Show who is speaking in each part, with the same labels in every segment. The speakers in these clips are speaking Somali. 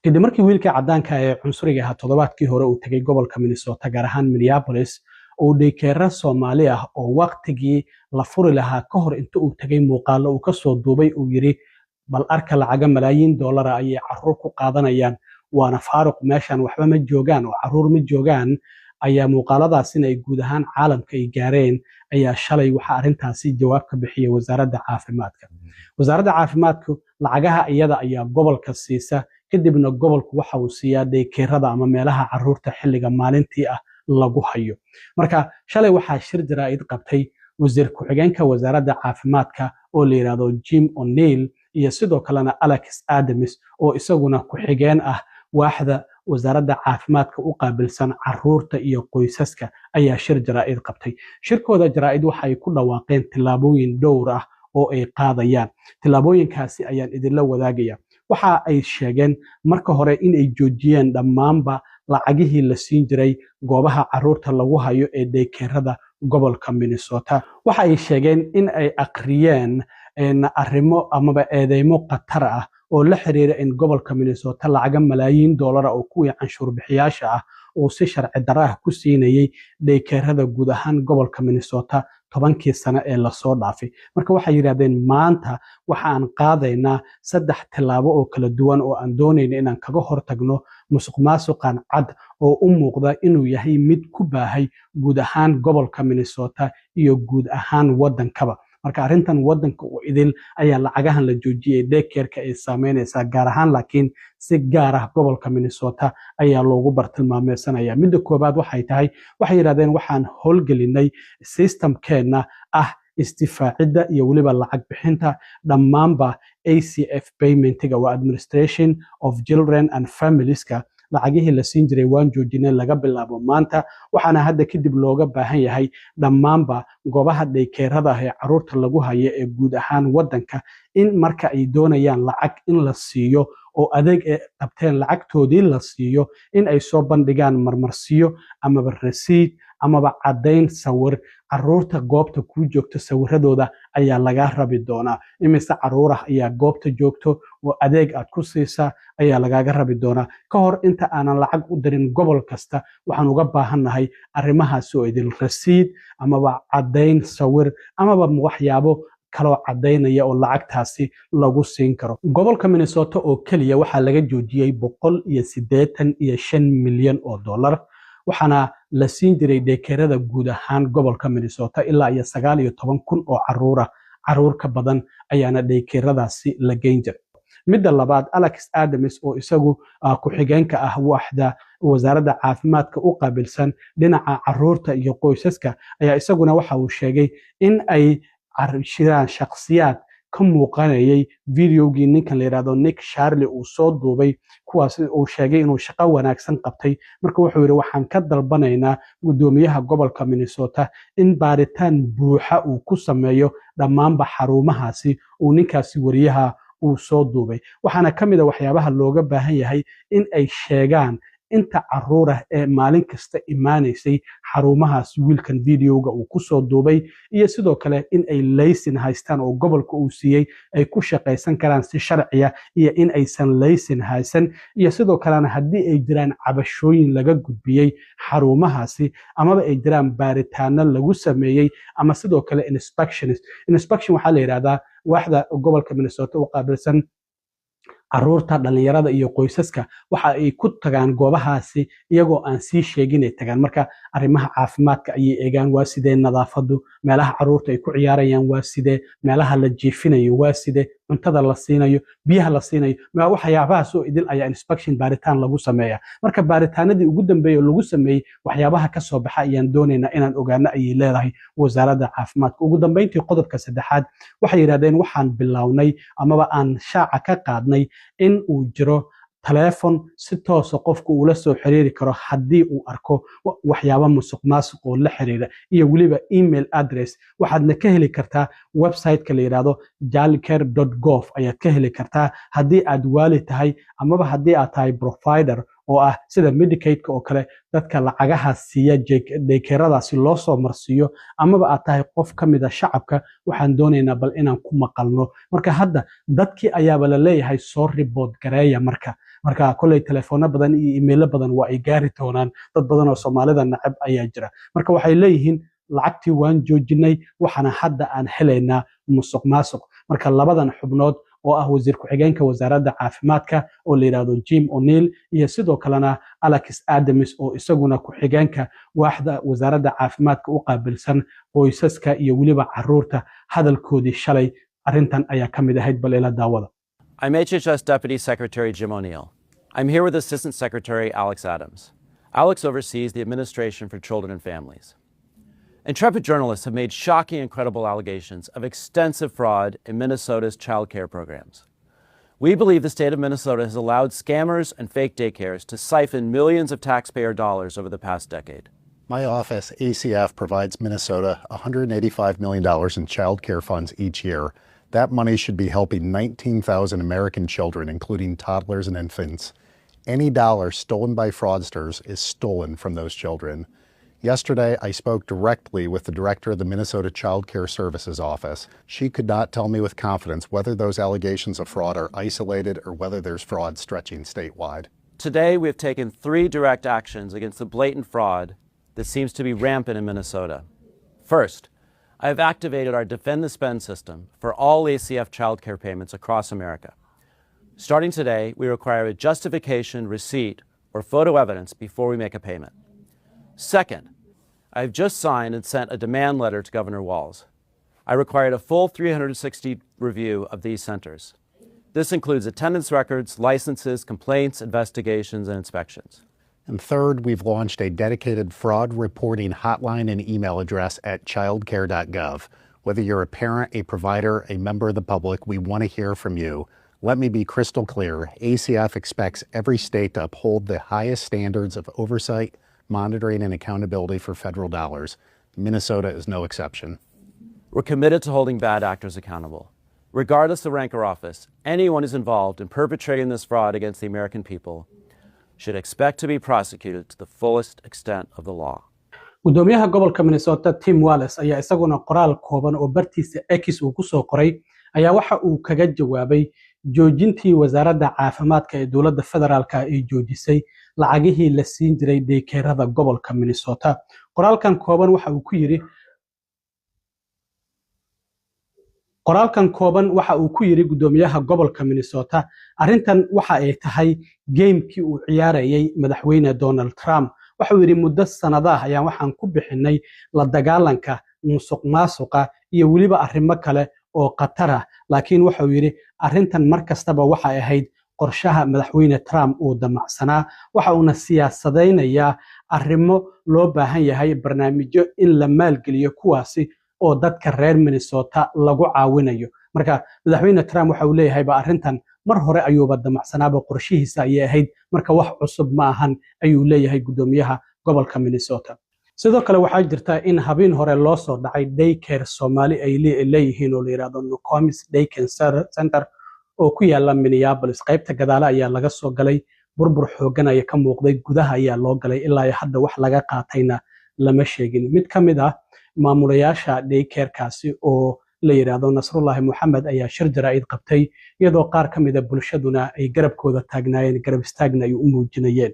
Speaker 1: kadib markii wiilka cadaanka ee cunsuriga ahaa toddobaadkii hore uu tegay gobolka Minnesota gaar ahaan Minneapolis oo daykeera Soomaali ah oo waqtigii la furi lahaa ka hor inta uu tegay muuqaalo uu ka soo duubay uu yiri bal arka lacaga malaayiin dollar ayay carruur ku qaadanayaan waana faaruq meeshan waxba ma joogaan oo carruur ma joogaan ayaa muuqaaladaasina ay guud ahaan caalamka ay gaareen ayaa shalay waxa arrintaasi jawaab ka bixiyay wasaaradda caafimaadka. wasaaradda caafimaadku lacagaha iyada ayaa gobolka siisa kadibna gobolku waxa uu siiyaa daykeerada ama meelaha carruurta xilliga maalintii ah lagu hayo. marka shalay waxaa shir jaraa'id qabtay wasiir ku-xigeenka wasaaradda caafimaadka oo la yiraahdo Jim O'Neill iyo sidoo kalena Alex Adams oo isaguna ku-xigeen ah waaxda wasaaradda caafimaadka u qaabilsan carruurta iyo qoysaska ayaa shir jaraa'id qabtay. shirkooda jaraa'id waxay ku dhawaaqeen tillaabooyin dhowr ah oo ay qaadayaan. tillaabooyinkaasi ayaan idinla wadaagaya. waxa ay sheegeen marka hore in ay joojiyeen dhammaanba lacagihii la siin jiray goobaha carruurta lagu hayo ee daykeerada gobolka Minnesota. waxa ay sheegeen in ay aqriyeen arrimo amaba eedeymo khatar ah oo la xiriira in gobolka Minnesota lacaga malaayiin dollar oo kuwii canshuur bixiyaasha ah oo si sharci darro ah ku siinayay daykeerada guud ahaan gobolka Minnesota 10kii sano ee la soo dhaafay. marka waxay yiraahdeen maanta waxaan qaadaynaa 3 tillaabo oo kala duwan oo aan doonayno inaan kaga hortagno musuqmaasuqan cad oo u muuqda inuu yahay mid ku baahay guud ahaan gobolka Minnesota iyo guud ahaan wadankaba. marka arrintan wadanka oo idil ayaa lacagahan la joojiyay daykeerka ay saameynaysaa gaar ahaan laakiin si gaar ah gobolka Minnesota ayaa loogu bartilmaameedsanaya. midda koobaad waxay tahay waxay yiraahdeen waxaan howlgelinay systemkeena ah istifaacidda iyo weliba lacag bixinta dhammaanba ACF paymentiga waa Administration of Children and Familieska lacagihii la siin jiray waan joojinay laga bilaabo maanta waxaana hadda kadib looga baahan yahay dhammaanba goobaha daykeerada ee carruurta lagu hayo ee guud ahaan wadanka in marka ay doonayaan lacag in la siiyo oo adeeg ay qabteen lacagtoodii la siiyo in ay soo bandhigaan marmarsiyo amaba rasiid amaba caddayn sawir carruurta goobta ku joogta sawiradooda ayaa laga rabi doonaa. imise carruur ah ayaa goobta joogto oo adeeg aad ku siisaa ayaa lagaaga rabi doonaa. ka hor inta aanan lacag u dirin gobol kasta waxaan uga baahannahay arrimahaas oo idil rasiid amaba caddayn sawir amaba waxyaabo kaloo caddaynaya oo lacagtaasi lagu siin karo. gobolka Minnesota oo keliya waxaa laga joojiyey 185 milyan oo dollar waxaana la siin jiray daykeerada guud ahaan gobolka Minnesota ilaa 19,000 oo carruur ka badan ayaana daykeeradaasi la geyn jiray. midda labaad Alex Adams oo isagu ku-xigeenka ah waaxda wasaaradda caafimaadka u qaabilsan dhinaca carruurta iyo qoysaska ayaa isaguna waxa uu sheegay in ay jiraan shakhsiyaad ka muuqanayay videogii ninkan la yiraahdo Nick Charlie uu soo duubay kuwaas uu sheegay inuu shaqo wanaagsan qabtay. marka wuxuu yiri waxaan ka dalbanaynaa gudoomiyaha gobolka Minnesota in baaritaan buuxa uu ku sameeyo dhammaanba xarumahaasi uu ninkaasi wariyaha uu soo duubay. waxaana ka mid ah waxyaabaha looga baahan yahay in ay sheegaan inta carruur ah ee maalin kasta imaanaysay xarumahaas wiilkan videoga uu ku soo duubay iyo sidoo kale in ay laysin haystaan oo gobolka uu siiyey ay ku shaqaysan karaan si sharciya iyo in aysan laysin haysan iyo sidoo kalena haddii ay jiraan cabashooyin laga gudbiyey xarumahaasi amaba ay jiraan baaritaano lagu sameeyey ama sidoo kale inspection waxaa la yiraahdaa waaxda gobolka Minnesota u qaabilsan carruurta dhalinyarada iyo qoysaska waxa ay ku tagaan goobahaasi iyagoo aan sii sheegin ay tagaan. marka arrimaha caafimaadka ayay eegaan waa sidee nadaafadu meelaha carruurta ay ku ciyaarayaan waa sidee meelaha la jiifinayo waa sidee cuntada la siinayo biyaha la siinayo waxyaabahaas oo idil ayaa inspection baaritaan lagu sameeyaa. marka baaritaanadii ugu dambeeyay lagu sameeyay waxyaabaha ka soo baxa ayaan doonaynaa inaan ogaano ayay leedahay wasaaradda caafimaadka. ugu dambeyntii qodobka saddexaad waxay yiraahdeen waxaan bilownay amaba aan shaaca ka qaadnay in uu jiro telephone si toos ah qofku ula soo xiriiri karo haddii uu arko waxyaabo musuqmaasuq oo la xiriira iyo waliba email address waxaadna ka heli kartaa website-ka la yiraahdo jalcare.gov ayaad ka heli kartaa haddii aad waali tahay amaba haddii aad tahay provider oo ah sida Medicaid-ka oo kale dadka lacagaha siiya daykeeradaasi loo soo marsiiyo amaba aad tahay qof ka mid ah shacabka waxaan doonaynaa bal inaan ku maqalno. marka hadda dadkii ayaaba la leeyahay soo report gareeya marka marka kolley telefoona badan iyo iimaylo badan waa ay gaari doonaan dad badan oo soomaalida nacab ayaa jira marka waxay leeyihiin lacagtii waan joojinay waxaana hadda aan helaynaa musuqmaasuq marka labadan xubnood oo ah wasiir ku-xigeenka wasaaradda caafimaadka oo la yiraahdo Jim O'Neill iyo sidoo kalena Alex Adams oo isaguna ku-xigeenka waaxda wasaaradda caafimaadka u qaabilsan qoysaska iyo waliba caruurta hadalkoodii shalay arrintan ayaa ka mid ahayd bal ila daawada.
Speaker 2: I'm HHS Deputy Secretary Jim O'Neill. I'm here with Assistant Secretary Alex Adams. Alex oversees the Administration for Children and Families. Intrepid journalists have made shocking and credible allegations of extensive fraud in Minnesota's child care programs. We believe the state of Minnesota has allowed scammers and fake daycares to siphon millions of taxpayer dollars over the past decade.
Speaker 3: My office, ACF, provides Minnesota $185 million in child care funds each year. That money should be helping 19,000 American children, including toddlers and infants. Any dollar stolen by fraudsters is stolen from those children. Yesterday, I spoke directly with the director of the Minnesota Child Care Services Office. She could not tell me with confidence whether those allegations of fraud are isolated or whether there's fraud stretching statewide.
Speaker 2: Today, we have taken 3 direct actions against the blatant fraud that seems to be rampant in Minnesota. First, I have activated our Defend the Spend system for all ACF child care payments across America. Starting today, we require a justification, receipt, or photo evidence before we make a payment. Second, I have just signed and sent a demand letter to Governor Walz. I required a full 360 review of these centers. This includes attendance records, licenses, complaints, investigations, and inspections.
Speaker 3: And third, we've launched a dedicated fraud reporting hotline and email address at childcare.gov. Whether you're a parent, a provider, a member of the public, we want to hear from you. Let me be crystal clear. ACF expects every state to uphold the highest standards of oversight, monitoring, and accountability for federal dollars. Minnesota is no exception.
Speaker 2: We're committed to holding bad actors accountable. Regardless of rank or office, anyone who's involved in perpetrating this fraud against the American people should expect to be prosecuted to the fullest extent of the law.
Speaker 1: gudoomiyaha gobolka Minnesota Tim Walz ayaa isaguna qoraal kooban oo bartiisa X uu ku soo qoray ayaa waxa uu kaga jawaabay joojintii wasaaradda caafimaadka ee dowladda federaalka ay joojisay lacagihii la siin jiray daykeerada gobolka Minnesota. qoraalkan kooban waxa uu ku yiri gudoomiyaha gobolka Minnesota arrintan waxa ay tahay gamekii uu ciyaarayay madaxweyne Donald Trump. waxa uu yiri muddo sanadaha ayaan waxaan ku bixinay la dagaalanka musuqmaasuqa iyo waliba arrimo kale oo qatar ah laakiin waxa uu yiri arrintan markastaba waxa ay ahayd qorshaha madaxweyne Trump uu damacsanaa waxa uuna siyaasadeynayaa arrimo loo baahan yahay barnaamijyo in la maalgeliyo kuwaasi oo dadka reer Minnesota lagu caawinayo marka madaxweyne Trump waxa uu leeyahay ba arrintan mar hore ayuuba damacsanaaba qorshihiisa ay ahayd marka wax cusub ma ahan ayuu leeyahay gudoomiyaha gobolka Minnesota. sidoo kale waxaa jirta in habeen hore loo soo dhacay daycare Soomaali ay leeyihiin oo la yiraahdo Nokomis Daycare Center oo ku yaala Minneapolis qaybta gadaala ayaa laga soo galay burbur xoogan ayaa ka muuqday gudaha ayaa loo galay ilaa hadda wax laga qaatayna lama sheegin. mid ka mid ah maamulayaasha daycare-kaasi oo la yiraahdo Nasrullahi Mohammed ayaa shir jaraa'id qabtay iyadoo qaar ka mid ah bulshaduna ay garabkooda taagnaayeen garab istaagna ay u muujinayeen.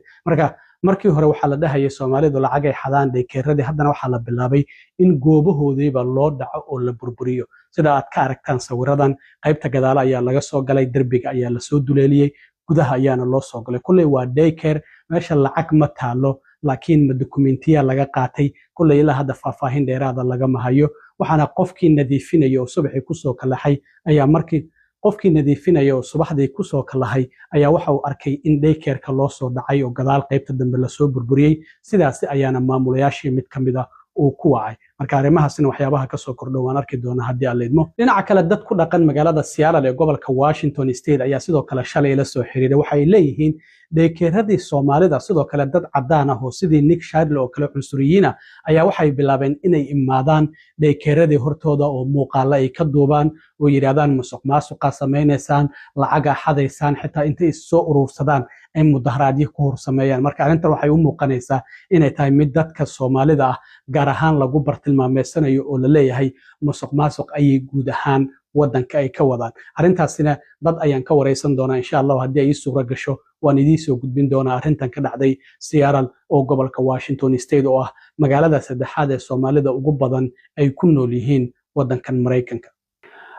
Speaker 1: markii hore waxa la dhahayay Soomaalidu lacag ay xadaan daycare-radii haddana waxa la bilaabay in goobahoodiiba loo dhaco oo la burburiyo sida aad ka aragtaan sawiradan qaybta gadaala ayaa laga soo galay derbiga ayaa la soo duleeliyay gudaha ayaana loo soo galay kulay waa daycare meesha lacag ma taalo laakiin dokumentiya laga qaatay kulay ilaa hadda faahfaahin dheeraad laga mahayo waxaana qofkii nadiifinayo subaxii ku soo kalahay ayaa markii qofkii nadiifinaya oo subaxdii ku soo kalahay ayaa waxa uu arkay in daycare-ka loo soo dhacay oo gadaal qaybta dambe la soo burburiyay sidaas ayaana maamulayaashii mid kamid ah uu ku wacay marka arrimahaasina waxyaabaha ka soo kordho waan arki doonaa haddii aan leedmo. dhinaca kale dad ku dhaqan magaalada Seattle ee gobolka Washington State ayaa sidoo kale shalay la soo xiriiray waxay leeyihiin daycare-radii Soomaalida sidoo kale dad cadaan ah oo sidii Nick Shadley oo kale cunsuriyiina ayaa waxay bilaabeen inay imaadaan daycare-radii hortooda oo muuqaalo ay ka duubaan oo yiraahdaan musuqmaasuqa sameeynaysan lacaga xadaysaan xitaa intay soo urursadaan ay mudaharaadyo ku horsameeyaan marka arrintan waxay u muuqanaysaa inay tahay mid dadka Soomaalida ah gaar ahaan lagu bartilmaameysanayo oo la leeyahay musuqmaasuq ay guud ahaan wadanka ay ka wadaan arrintaasina dad ayaan ka wareysan doonaa insha Allah haddii ay suura gasho waan idin soo gudbin doonaa arrintan ka dhacday Seattle oo gobolka Washington State oo ah magaalada saddexaad ee Soomaalida ugu badan ay ku nool yihiin wadankan Mareykanka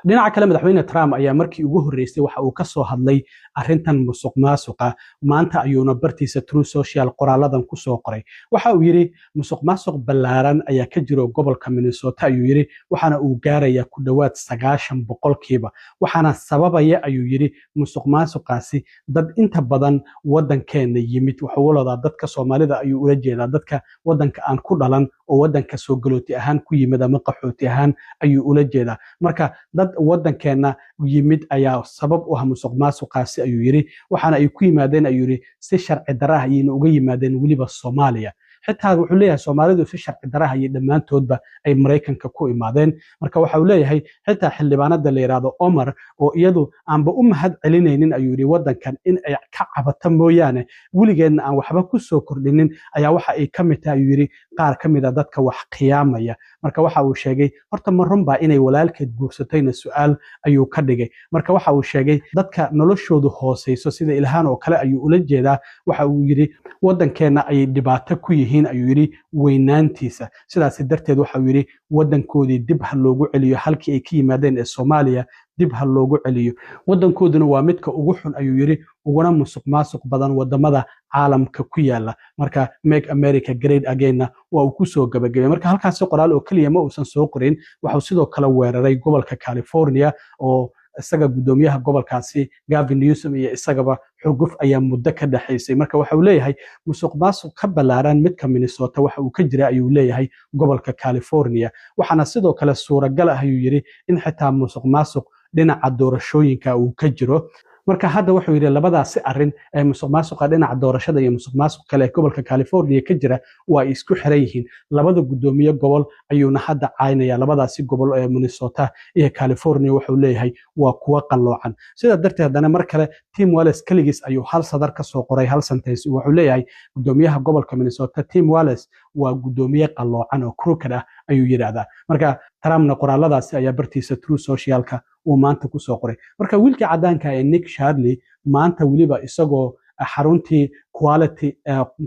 Speaker 1: dhinaca kale madaxweyne Trump ayaa markii ugu horeysay waxa uu ka soo hadlay arrintan musuqmaasuqa maanta ayuuna bartiisa True Social qoraaladan ku soo qoray waxa uu yiri musuqmaasuq ballaaran ayaa ka jiro gobolka Minnesota ayuu yiri waxaana uu gaaraya ku dhawaad 90% waxaana sababaya ayuu yiri musuqmaasuqaasi dad inta badan wadankeena yimid waxa uu leeyahay dadka Soomaalida ayuu ula jeedaa dadka wadanka aan ku dhalan oo wadanka soo galooti ahaan ku yimid ama qaxooti ahaan ayuu ula jeedaa marka dad wadankeena yimid ayaa sabab u ah musuqmaasuqaasi ayuu yiri waxaana ay ku yimaadeen ayuu yiri si sharci darro ah ayayna uga yimaadeen waliba Soomaaliya xitaa wuxuu leeyahay Soomaalidu si sharci darro ah ay dhamaantoodba ay Mareykanka ku imaadeen marka waxa uu leeyahay xitaa xildhibaanada la yiraahdo Omar oo iyadu aanba u mahad celinaynin ayuu yiri wadankan in ay ka cabato mooyaane weligeedna aan waxba ku soo kordhinin ayaa waxa ay ka mid tahay ayuu yiri qaar ka mid ah dadka wax qiyaamaya marka waxa uu sheegay horta ma runba inay walaalkeed guursatayna su'aal ayuu ka dhigay marka waxa uu sheegay dadka noloshoodu hooseyso sida Ilhaan oo kale ayuu ula jeedaa waxa uu yiri wadankeena ay dhibaato ku yihiin ayuu yiri weynaantiisa sidaas darteed waxa uu yiri wadankoodii dib ha loogu celiyo halkii ay ka yimaadeen ee Soomaaliya dib ha loogu celiyo wadankooduna waa midka ugu xun ayuu yiri uguna musuqmaasuq badan wadamada caalamka ku yaala marka Make America Great Again waa uu ku soo gabagabay marka halkaas qoraal oo kaliya ma uusan soo qorin waxa sidoo kale weeraray gobolka California oo isaga gudoomiyaha gobolkaasi Gavin Newsom iyo isagaba xuguf ayaa muddo ka dhaxaysay marka waxa uu leeyahay musuqmaasuq ka ballaaran midka Minnesota waxa uu ka jira ayuu leeyahay gobolka California waxaana sidoo kale suuragal ah ayuu yiri in xitaa musuqmaasuq dhinaca doorashooyinka uu ka jiro marka hadda wuxuu yiri labadaasi arrin ee musuqmaasuqa dhinaca doorashada iyo musuqmaasuq kale ee gobolka California ka jira waa isku xiran yihiin labada gudoomiye gobol ayuuna hadda caynaya labadaasi gobol ee Minnesota iyo California wuxuu leeyahay waa kuwa qaloocan sida darteed hadana mar kale Tim Walz kaligis ayuu hal sadar ka soo qoray hal sentence wuxuu leeyahay gudoomiyaha gobolka Minnesota Tim Walz waa gudoomiye qaloocan oo crooked ah ayuu yiraahdaa marka Trumpna qoraaladaasi ayaa bartiisa True Socialka uu maanta ku soo qoray marka wiilka cadaanka ee Nick Shadley maanta waliba isagoo xaruntii quality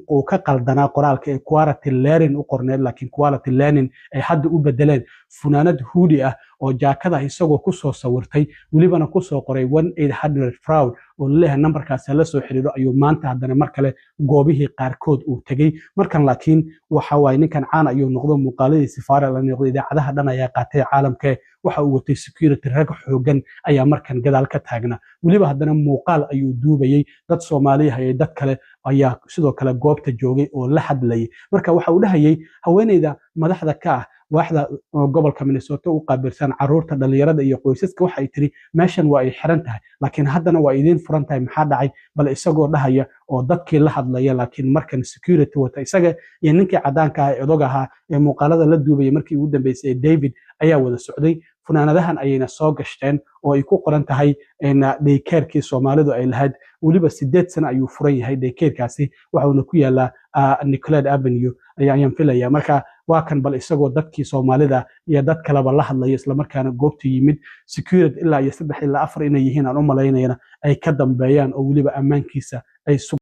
Speaker 1: oo ka qaldanaa qoraalka ee quality learning u qorneed laakiin quality learning ay hadda u bedeleen funaanad hoodie ah oo jaakada isagoo ku soo sawirtay walibana ku soo qoray 1800 fraud oo leeyahay numberkaas la soo xiriiro ayuu maanta haddana mar kale goobihii qaarkood uu tagay markan laakiin waxa waay ninkan caan ayuu noqdo muuqaaladiisa viral la noqday idaacadaha dhan ayaa qaatay caalamka waxa uu watay security rag xoogan ayaa markan gadaal ka taagna waliba haddana muuqaal ayuu duubayay dad Soomaaliya iyo dad kale ayaa sidoo kale goobta joogay oo la hadlayay marka waxa uu dhahayay haweeneyda madaxda ka ah waaxda gobolka Minnesota u qaabilsan caruurta dhalinyarada iyo qoysaska waxa ay tiri meeshan waa ay xiran tahay laakiin haddana waa idin furan tahay maxaa dhacay bal isagoo dhahaya oo dadkii la hadlaya laakiin markan security wata isaga iyo ninkii cadaanka ah ee odogaha ee muuqaalada la duubayay markii ugu dambeysay David ayaa wada socday funaanadahan ayayna soo gashteen oo ay ku qoran tahay daycarekii Soomaalidu ay lahayd waliba 8 sano ayuu furan yahay daycarekaasi waxaana ku yaala Nicollet Avenue ayaan filaya marka waa kan bal isagoo dadkii Soomaalida iyo dad kaleba la hadlay isla markaana goobta yimid security ilaa iyo 3 ilaa 4 inay yihiin aan u maleynayna ay ka dambeeyaan oo waliba ammaankiisa ay